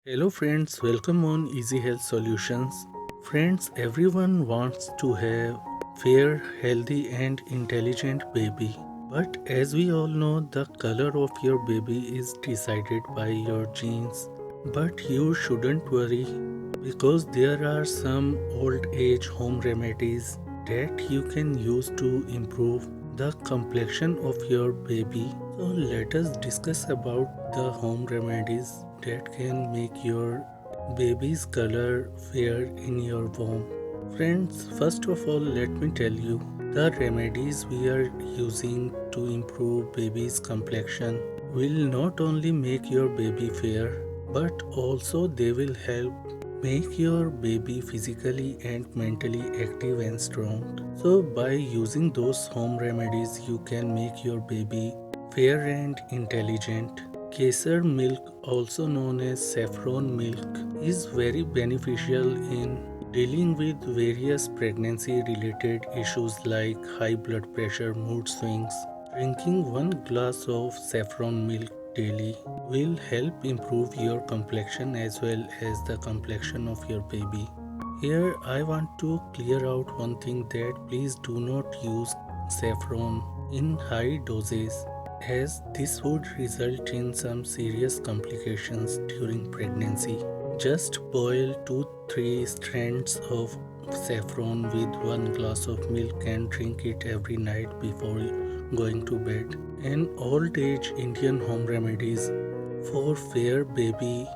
Hello friends, welcome on Easy Health Solutions. Friends, everyone wants to have fair, healthy and intelligent baby. But as we all know, the color of your baby is decided by your genes. But you shouldn't worry because there are some old age home remedies that you can use to improve the complexion of your baby. So let us discuss about the home remedies that can make your baby's color fair in your womb. Friends, first of all, let me tell you the remedies we are using to improve baby's complexion will not only make your baby fair, but also they will help make your baby physically and mentally active and strong. So, by using those home remedies, you can make your baby fair and intelligent. Kesar milk, also known as saffron milk, is very beneficial in dealing with various pregnancy related issues like high blood pressure, mood swings. Drinking one glass of saffron milk daily will help improve your complexion as well as the complexion of your baby. Here I want to clear out one thing that please do not use saffron in high doses as this would result in some serious complications during pregnancy. Just boil 2-3 strands of saffron with 1 glass of milk and drink it every night before going to bed. An old age Indian home remedies for fair baby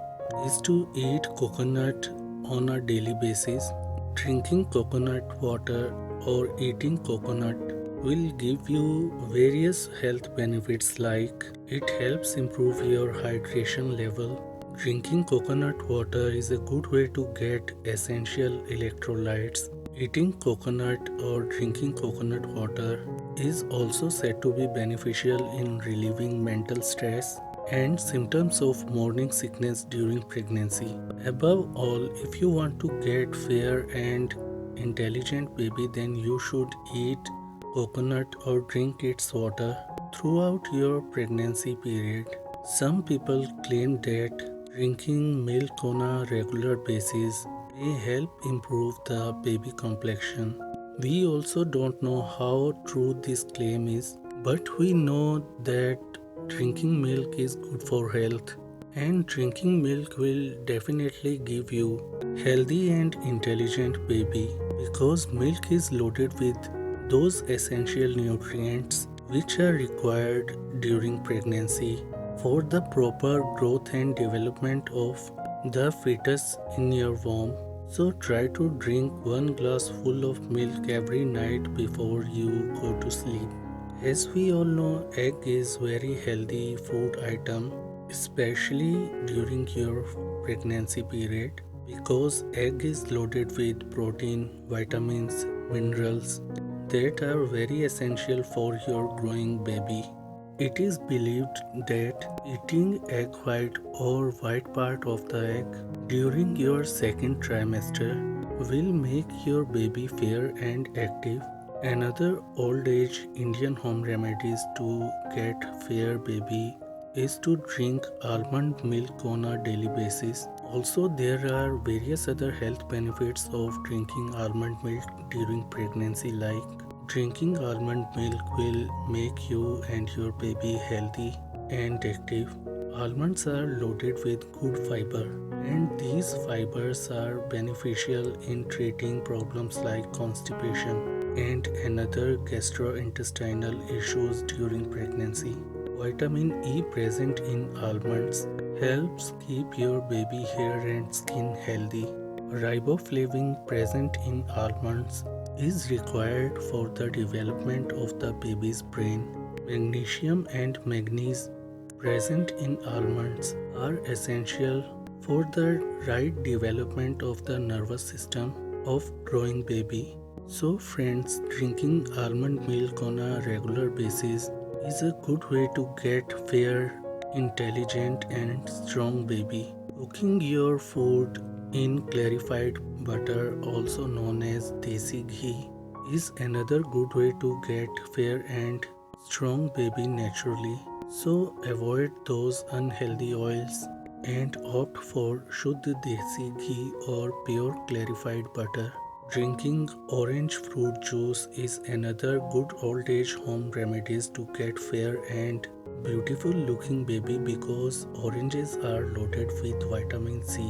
is to eat coconut on a daily basis. Drinking coconut water or eating coconut will give you various health benefits like it helps improve your hydration level. Drinking coconut water is a good way to get essential electrolytes. Eating coconut or drinking coconut water is also said to be beneficial in relieving mental stress and symptoms of morning sickness during pregnancy. Above all, if you want to get fair and intelligent baby, then you should eat coconut or drink its water throughout your pregnancy period. Some people claim that drinking milk on a regular basis may help improve the baby complexion. We also don't know how true this claim is, but we know that drinking milk is good for health and drinking milk will definitely give you healthy and intelligent baby because milk is loaded with those essential nutrients which are required during pregnancy for the proper growth and development of the fetus in your womb. So try to drink 1 glass full of milk every night before you go to sleep. As we all know, egg is very healthy food item, especially during your pregnancy period because egg is loaded with protein, vitamins, minerals that are very essential for your growing baby. It is believed that eating egg white or white part of the egg during your second trimester will make your baby fair and active. Another old age Indian home remedies to get fair baby is to drink almond milk on a daily basis. Also, there are various other health benefits of drinking almond milk during pregnancy, like drinking almond milk will make you and your baby healthy and active. Almonds are loaded with good fiber, and these fibers are beneficial in treating problems like constipation and another gastrointestinal issues during pregnancy. Vitamin E present in almonds helps keep your baby hair and skin healthy. Riboflavin present in almonds is required for the development of the baby's brain. Magnesium and manganese present in almonds are essential for the right development of the nervous system of growing baby. So friends, drinking almond milk on a regular basis is a good way to get fair, intelligent and strong baby. Cooking your food in clarified butter, also known as desi ghee, is another good way to get fair and strong baby naturally. So avoid those unhealthy oils and opt for Shuddh Desi Ghee or pure clarified butter. Drinking orange fruit juice is another good old age home remedies to get fair and beautiful looking baby because oranges are loaded with vitamin C,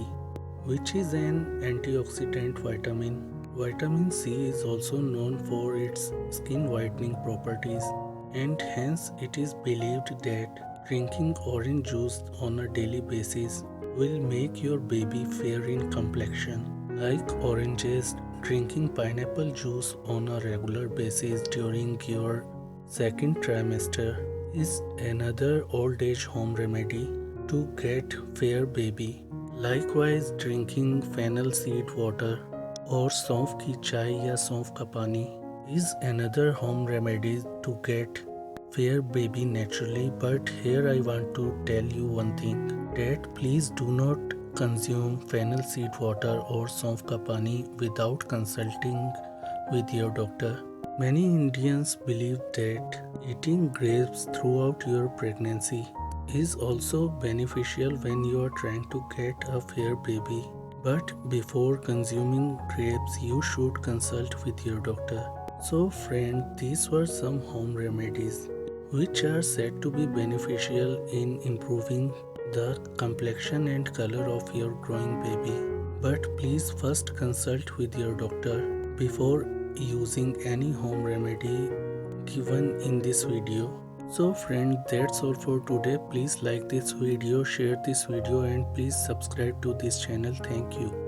which is an antioxidant vitamin. Vitamin C is also known for its skin whitening properties, and hence it is believed that drinking orange juice on a daily basis will make your baby fair in complexion. Like oranges, drinking pineapple juice on a regular basis during your second trimester is another old age home remedy to get fair baby. Likewise, drinking fennel seed water or सौंफ की चाय या सौंफ का पानी is another home remedy to get fair baby naturally. But here I want to tell you one thing, that please do not consume fennel seed water or सौंफ का पानी without consulting with your doctor. Many Indians believe that eating grapes throughout your pregnancy is also beneficial when you are trying to get a fair baby. But before consuming grapes, you should consult with your doctor. So friend, these were some home remedies which are said to be beneficial in improving the complexion and color of your growing baby. But please first consult with your doctor before using any home remedy given in this video. So friend, that's all for today. Please like this video, share this video, and please subscribe to this channel. Thank you.